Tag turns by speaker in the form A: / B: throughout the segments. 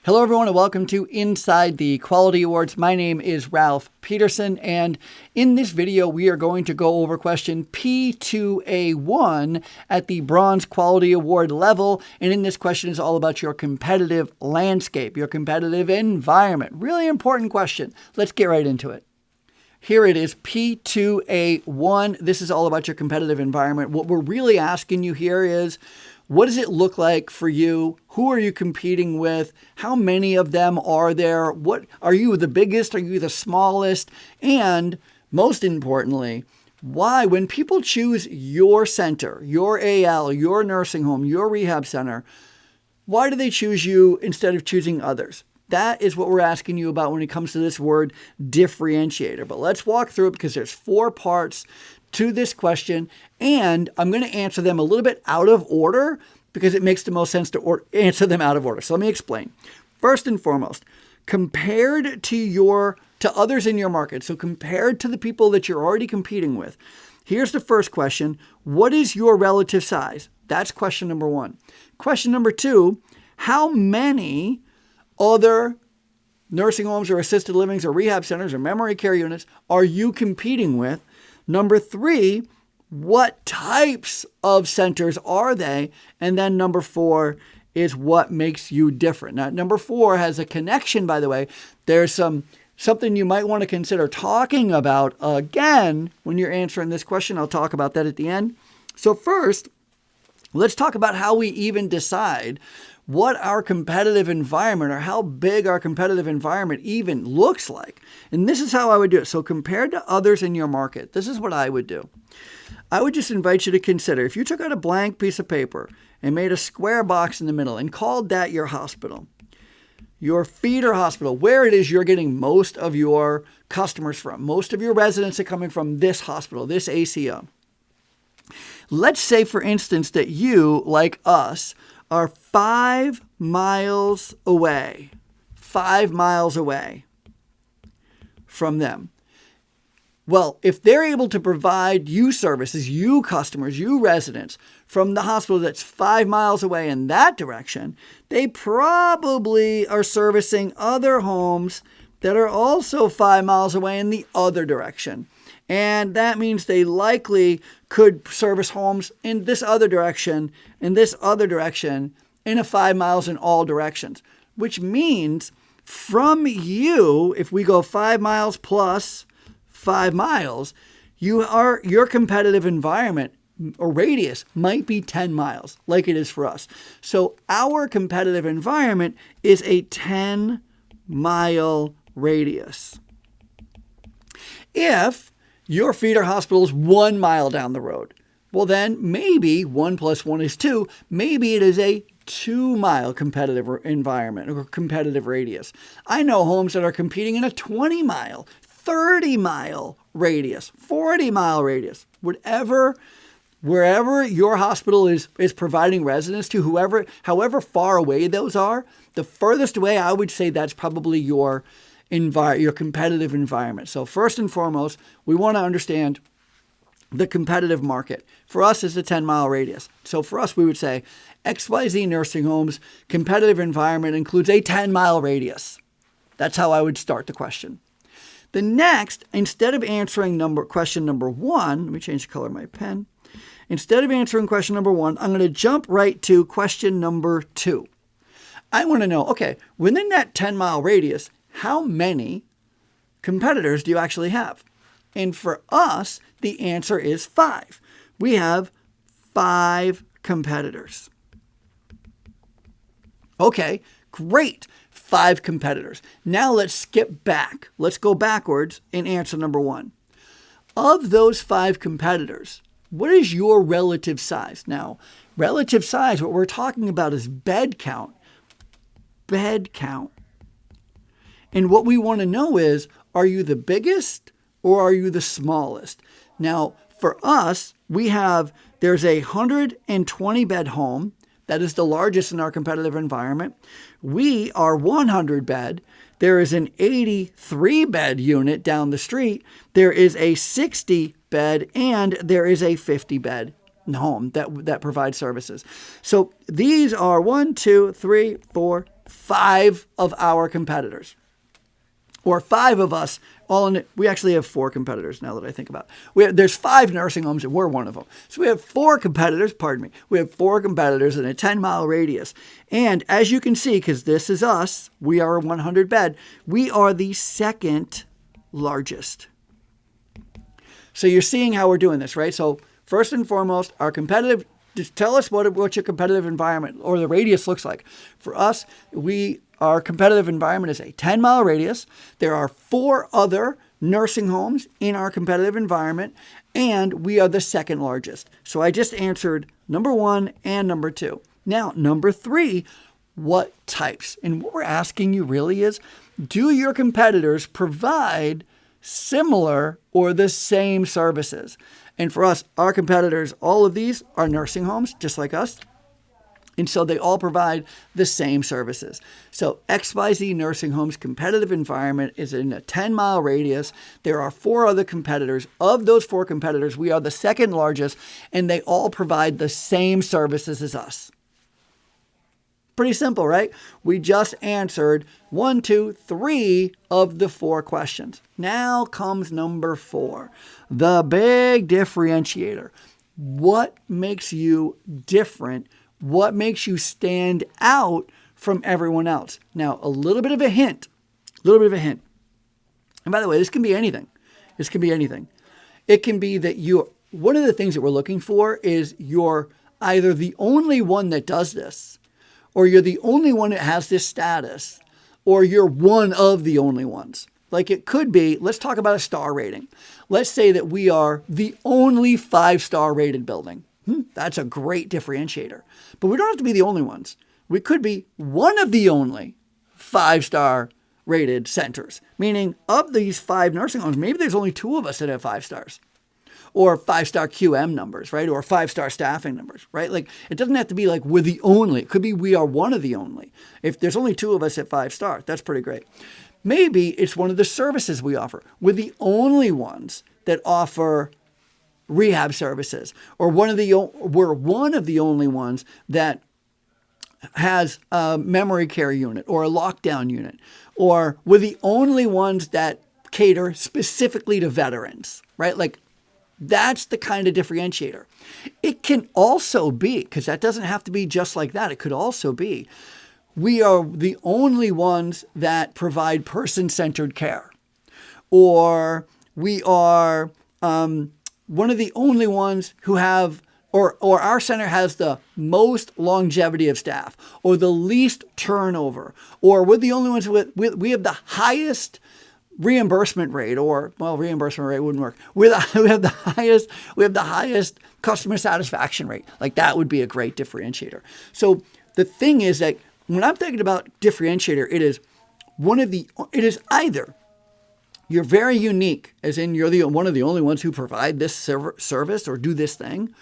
A: Hello, everyone, and welcome to Inside the Quality Awards. My name is Ralph Peterson, and in this video, we are going to go over question P2A1 at the Bronze Quality Award level. And in this question is all about your competitive landscape, your competitive environment. Really important question. Let's get right into it. Here it is, P2A1. This is all about your competitive environment. What we're really asking you here is, what does it look like for you? Who are you competing with? How many of them are there? What are you the biggest? Are you the smallest? And most importantly, why, when people choose your center, your AL, your nursing home, your rehab center, why do they choose you instead of choosing others? That is what we're asking you about when it comes to this word differentiator. But let's walk through it because there's 4 parts to this question, and I'm going to answer them a little bit out of order because it makes the most sense to answer them out of order. So let me explain. First and foremost, compared to others in your market, so compared to the people that you're already competing with, here's the first question. What is your relative size? That's question number 1. Question number 2, how many other nursing homes or assisted livings or rehab centers or memory care units are you competing with? Number 3, what types of centers are they? And then number 4 is what makes you different. Now, number 4 has a connection, by the way. There's something you might want to consider talking about again when you're answering this question. I'll talk about that at the end. So first, let's talk about how we even decide what our competitive environment or how big our competitive environment even looks like. And this is how I would do it. So compared to others in your market, this is what I would do. I would just invite you to consider, if you took out a blank piece of paper and made a square box in the middle and called that your hospital, your feeder hospital, where it is you're getting most of your customers from, most of your residents are coming from this hospital, this AHCA. Let's say, for instance, that you, like us, are 5 miles away from them. Well, if they're able to provide you services, you customers, you residents, from the hospital that's 5 miles away in that direction, they probably are servicing other homes that are also 5 miles away in the other direction. And that means they likely could service homes in this other direction, in a 5 miles in all directions, which means from you, if we go 5 miles plus 5 miles, your competitive environment or radius might be 10 miles like it is for us. So our competitive environment is a 10-mile radius. If your feeder hospital is 1 mile down the road, well, then maybe 1 plus 1 is 2. Maybe it is a 2-mile competitive environment or competitive radius. I know homes that are competing in a 20-mile, 30-mile radius, 40-mile radius, wherever your hospital is providing residents to, however far away those are, the furthest away, I would say that's probably your competitive environment. So first and foremost, we want to understand the competitive market. For us, it's a 10-mile radius. So for us, we would say XYZ nursing homes competitive environment includes a 10-mile radius. That's how I would start the question. The next, instead of answering question number 1, let me change the color of my pen. Instead of answering question number 1, I'm going to jump right to question number 2. I want to know, okay, within that 10-mile radius, how many competitors do you actually have? And for us, the answer is 5. We have 5 competitors. Okay, great. 5 competitors. Now let's skip back. Let's go backwards and answer number 1. Of those 5 competitors, what is your relative size? Now, relative size, what we're talking about is bed count. Bed count. And what we want to know is, are you the biggest or are you the smallest? Now, for us, there's a 120-bed home. That is the largest in our competitive environment. We are 100-bed. There is an 83-bed unit down the street. There is a 60-bed, and there is a 50-bed home that provides services. So these are 1, 2, 3, 4, 5 of our competitors, or 5 of us, we actually have 4 competitors now that I think about it. There's 5 nursing homes and we're one of them. So we have 4 competitors, we have 4 competitors in a 10-mile radius. And as you can see, because this is us, we are a 100 bed, we are the second largest. So you're seeing how we're doing this, right? So first and foremost, our competitive, just tell us what your competitive environment or the radius looks like. For us, our competitive environment is a 10-mile radius. There are 4 other nursing homes in our competitive environment, and we are the second largest. So I just answered number 1 and number 2. Now, number 3, what types? And what we're asking you really is, do your competitors provide similar or the same services? And for us, our competitors, all of these are nursing homes, just like us. And so they all provide the same services. So XYZ Nursing Home's competitive environment is in a 10-mile radius. There are 4 other competitors. Of those 4 competitors, we are the second largest, and they all provide the same services as us. Pretty simple, right? We just answered 1, 2, 3 of the 4 questions. Now comes number 4, the big differentiator. What makes you different? What makes you stand out from everyone else? Now, a little bit of a hint. And by the way, this can be anything. It can be that one of the things that we're looking for is you're either the only one that does this, or you're the only one that has this status, or you're one of the only ones. Like it could be, let's talk about a star rating. Let's say that we are the only 5-star rated building. That's a great differentiator. But we don't have to be the only ones. We could be one of the only 5-star rated centers, meaning of these 5 nursing homes, maybe there's only 2 of us that have 5 stars, or 5-star QM numbers, right? Or 5-star staffing numbers, right? Like it doesn't have to be like we're the only. It could be we are one of the only. If there's only 2 of us at 5 stars, that's pretty great. Maybe it's one of the services we offer. We're the only ones that offer rehab services, or we're one of the only ones that has a memory care unit or a lockdown unit, or we're the only ones that cater specifically to veterans, right? Like that's the kind of differentiator. It can also be, because that doesn't have to be just like that. It could also be, we are the only ones that provide person-centered care, or we are, one of the only ones who have, or our center has the most longevity of staff, or the least turnover, or we're the only ones we have the highest reimbursement rate, or reimbursement rate wouldn't work. We have the highest customer satisfaction rate. Like that would be a great differentiator. So the thing is that when I'm thinking about differentiator, it is either you're very unique, as in you're one of the only ones who provide this service or do this thing.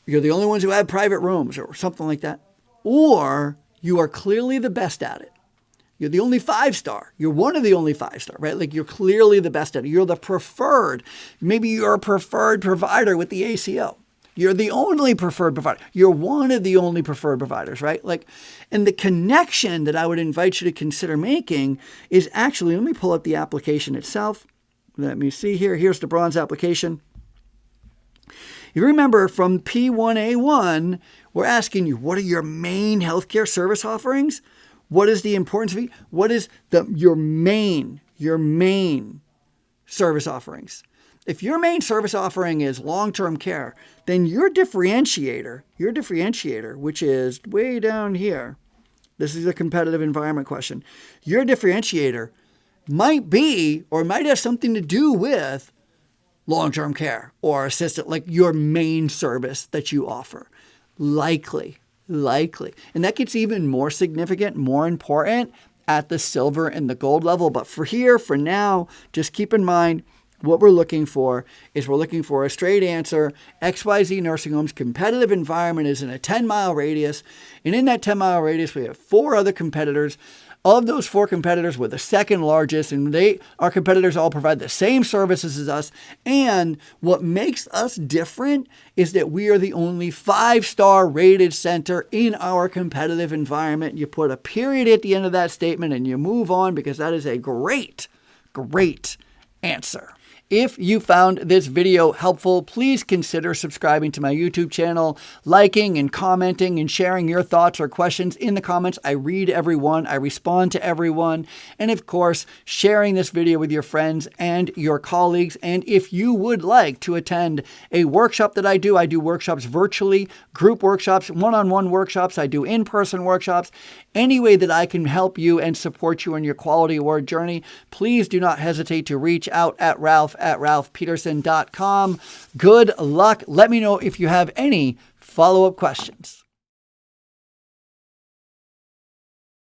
A: You're the only ones who have private rooms or something like that. Or you are clearly the best at it. You're the only 5-star. You're one of the only 5-star, right? Like you're clearly the best at it. You're the preferred. Maybe you're a preferred provider with the ACO. You're the only preferred provider. You're one of the only preferred providers, right? Like, and the connection that I would invite you to consider making is actually, let me pull up the application itself. Let me see here. Here's the bronze application. You remember from P2A1, we're asking you, what are your main healthcare service offerings? What is the importance of it? What is your main service offerings? If your main service offering is long-term care, then your differentiator, which is way down here, this is a competitive environment question, your differentiator might be or might have something to do with long-term care or assisted, like your main service that you offer. Likely. And that gets even more significant, more important at the silver and the gold level. But for now, just keep in mind, what we're looking for is we're looking for a straight answer. XYZ Nursing Home's competitive environment is in a 10-mile radius. And in that 10-mile radius, we have 4 other competitors. Of those 4 competitors, we're the second largest, and our competitors all provide the same services as us. And what makes us different is that we are the only 5-star rated center in our competitive environment. You put a period at the end of that statement and you move on, because that is a great answer. If you found this video helpful, please consider subscribing to my YouTube channel, liking and commenting and sharing your thoughts or questions in the comments. I read everyone, I respond to everyone, and of course, sharing this video with your friends and your colleagues. And if you would like to attend a workshop that I do workshops virtually, group workshops, one-on-one workshops, I do in-person workshops. Any way that I can help you and support you in your quality award journey, please do not hesitate to reach out at ralph@ralphpeterson.com. Good luck. Let me know if you have any follow-up questions.